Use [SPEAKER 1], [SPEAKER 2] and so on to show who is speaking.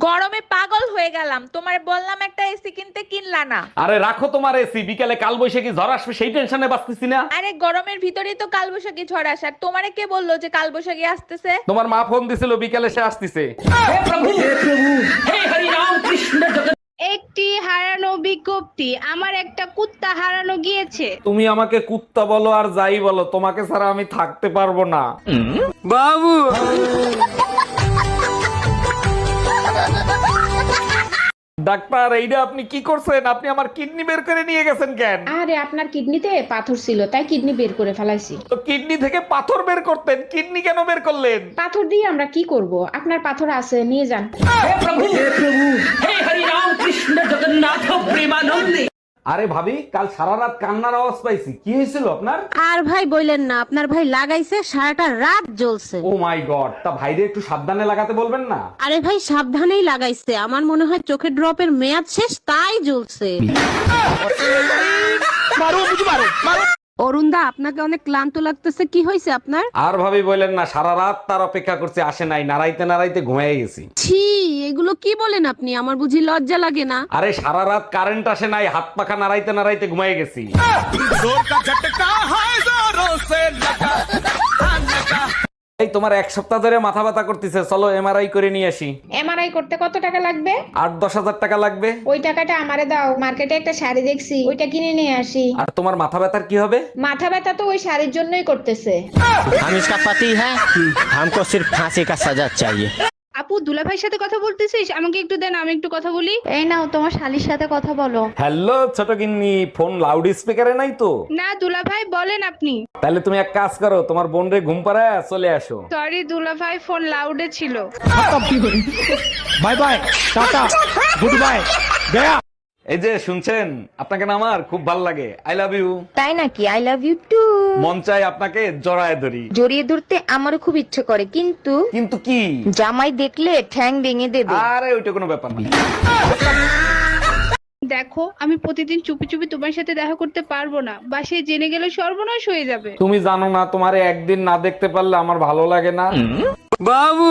[SPEAKER 1] গরমে পাগল হয়ে গেলাম, তোমার বললাম একটা এসি কিনতে, কিনলা না।
[SPEAKER 2] আরে রাখো তোমার এসি, বিকালে কাল বৈশাখী ঝড় আসবে সেই টেনশনে বাঁচতেছি না।
[SPEAKER 1] আরে গরমের ভিতরেই তো কালবৈশাখী ঝড় আসার, তোমারে কে বললো যে কালবৈশাখী আসতেছে?
[SPEAKER 2] তোমার মা ফোন দিছিল বিকালে সে আসতেছে।
[SPEAKER 3] একটি হারানো বিজ্ঞপ্তি, আমার একটা কুত্তা হারানো গিয়েছে।
[SPEAKER 2] তুমি আমাকে কুত্তা বলো আর যাই বলো, তোমাকে ছাড়া আমি থাকতে পারবো না। বাবু ডাক্তার, এইটা আপনি কি করছেন? আপনি আমার কিডনি বের করে নিয়ে গেছেন কেন?
[SPEAKER 4] আরে আপনার কিডনিতে পাথর ছিল, তাই কিডনি বের করে ফেলাইছি।
[SPEAKER 2] তো কিডনি থেকে পাথর বের করতেন, কিডনি কেন বের করলেন?
[SPEAKER 4] পাথর দিয়ে আমরা কি করব? আপনার পাথর আছে, নিয়ে যান।
[SPEAKER 2] আরে ভাবি, কাল সারা রাত কান্নার আওয়াজ পাইছি, কি হয়েছিল আপনার?
[SPEAKER 5] আর ভাই বললেন না, আপনার ভাই লাগাইছে সারাটা রাত জ্বলছে।
[SPEAKER 2] ও মাই গড, তা ভাইরে একটু সাবধানে লাগাতে বলবেন না?
[SPEAKER 5] আরে ভাই সাবধানেই লাগাইছে, আমার মনে হয় চোখের ড্রপের মেয়াদ শেষ তাই জ্বলছে। অরুণ দা, আপনাকে অনেক ক্লান্ত লাগতেছে, কি হয়েছে আপনার?
[SPEAKER 2] আর ভাবি বললেন না, সারা রাত তার অপেক্ষা করছে, আসে নাই, নাড়াইতে নাড়াইতে ঘুমিয়ে গেছি।
[SPEAKER 5] ছি, এগুলো কি বলেন আপনি? আমার বুঝি লজ্জা লাগে না?
[SPEAKER 2] আরে সারা রাত কারেন্ট আসে নাই, হাত পাখা নাড়াইতে নাড়াইতে ঘুমিয়ে গেছি। এই তোমার এক সপ্তাহ ধরে মাথা ব্যথা করতেছে, চলো এমআরআই করে নিয়ে আসি।
[SPEAKER 4] এমআরআই করতে কত টাকা লাগবে?
[SPEAKER 2] 8-10 হাজার টাকা লাগবে।
[SPEAKER 4] ওই টাকাটা আমারে দাও, মার্কেটে একটা শাড়ি দেখছি, ওইটা কিনে নিয়ে আসি।
[SPEAKER 2] আর তোমার মাথা ব্যথার কি হবে?
[SPEAKER 4] মাথা ব্যথা তো ওই শাড়ির জন্যই করতেছে।
[SPEAKER 6] हम इसका पति है, हमको सिर्फ फांसी का सजा चाहिए।
[SPEAKER 3] আপু, দুলাভাইয়ের সাথে কথা বলতেছিস? আমাকে একটু দেন, আমি একটু কথা বলি।
[SPEAKER 7] এই নাও তোমার শালির সাথে কথা বলো।
[SPEAKER 2] হ্যালো ছোট গিন্নি, ফোন লাউড স্পিকারে নাই তো?
[SPEAKER 3] না দুলাভাই, বলেন আপনি।
[SPEAKER 2] তাহলে তুমি এক কাজ করো, তোমার বোন রে ঘুম পাড়ায় চলে আসো।
[SPEAKER 3] সরি দুলাভাই, ফোন লাউডে ছিল।
[SPEAKER 6] Bye bye, tata, good bye, गया।
[SPEAKER 2] এই যে শুনছেন, আপনাকে না আমার খুব ভাল লাগে। I love you.
[SPEAKER 7] তাই নাকি? I love you too.
[SPEAKER 2] মন চাই আপনাকে জড়ায় ধরি।
[SPEAKER 7] জড়িয়ে ধরতে আমারও খুব ইচ্ছে করে, কিন্তু
[SPEAKER 2] কিন্তু কি?
[SPEAKER 7] জামাই দেখলে ঠ্যাং ভেঙে দেবে।
[SPEAKER 2] আরে ওইটা কোনো ব্যাপার না।
[SPEAKER 3] দেখো, আমি প্রতিদিন চুপি চুপি তোমার সাথে দেখা করতে পারবো না, বাসায় জেনে গেলে সর্বনাশ হয়ে যাবে।
[SPEAKER 2] তুমি জানো না, তোমারে একদিন না দেখতে পারলে আমার ভালো লাগে না। বাবু